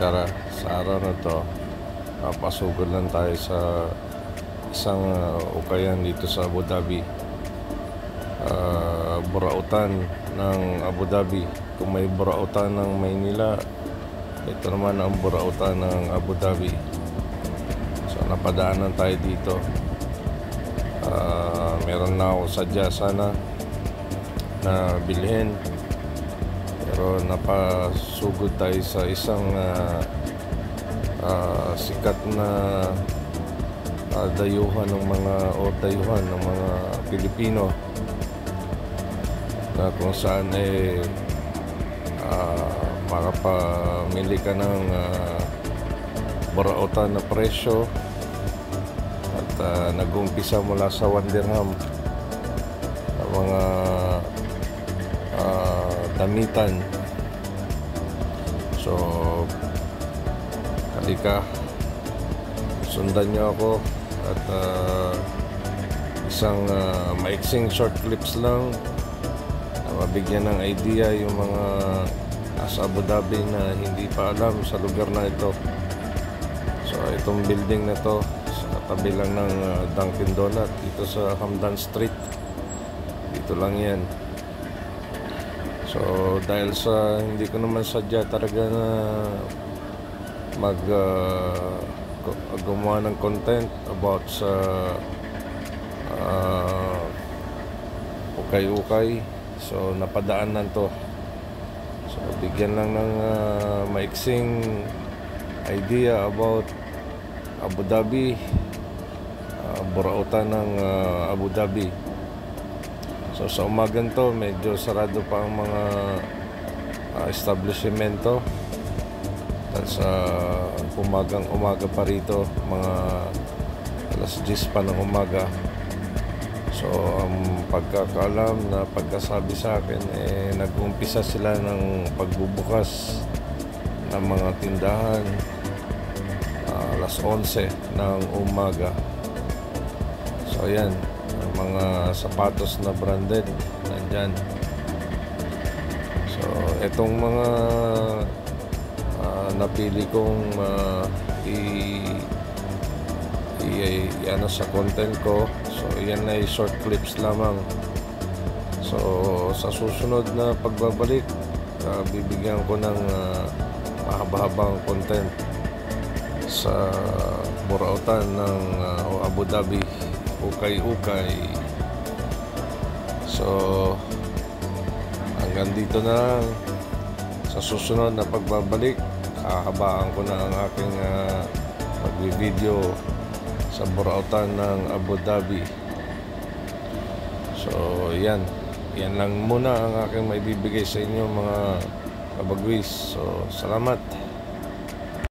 Tara, sa araw na to, papasugod lang tayo sa isang ukayan dito sa Abu Dhabi. Burautan ng Abu Dhabi. Kung may burautan ng Maynila, ito naman ang burautan ng Abu Dhabi. So napadaanan tayo dito. Meron na ako sadya sana na bilhin, pero napasugod tayo sa isang sikat na dayuhan ng mga Pilipino, na kung saan makapamili ka ng burautan na presyo, at nag-umpisa mula sa 1 dirham ang mga damitan. So halika, sundan nyo ako at isang maiksing short clips lang na mabigyan ng idea yung mga nasa Abu Dhabi na hindi pa alam sa lugar na ito. So itong building na to sa tabi lang ng Dunkin Donut dito sa Hamdan Street, dito lang yan. So dahil sa hindi ko naman sadya talaga na gumawa ng content about sa ukay-ukay, so napadaanan to. So bigyan lang ng maiksing idea about Abu Dhabi, burautan ng Abu Dhabi. So sa umagan to, medyo sarado pa ang mga establishmento. At sa umaga pa rito, mga alas 10 pa ng umaga. So ang pagkakaalam na pagkasabi sa akin, nag-umpisa sila ng pagbubukas ng mga tindahan alas 11 ng umaga. So ayan, mga sapatos na branded nandyan. So itong mga napili kong ano sa content ko, so yan ay short clips lamang. So sa susunod na pagbabalik, bibigyan ko ng mahaba-habang content sa burautan ng Abu Dhabi, ukay-ukay. So hanggang dito na. Sa susunod na pagbabalik, hahabaan ko na ang aking pag-video sa burautan ng Abu Dhabi. So yan lang muna ang aking maibibigay sa inyo, mga kabagwis. So salamat.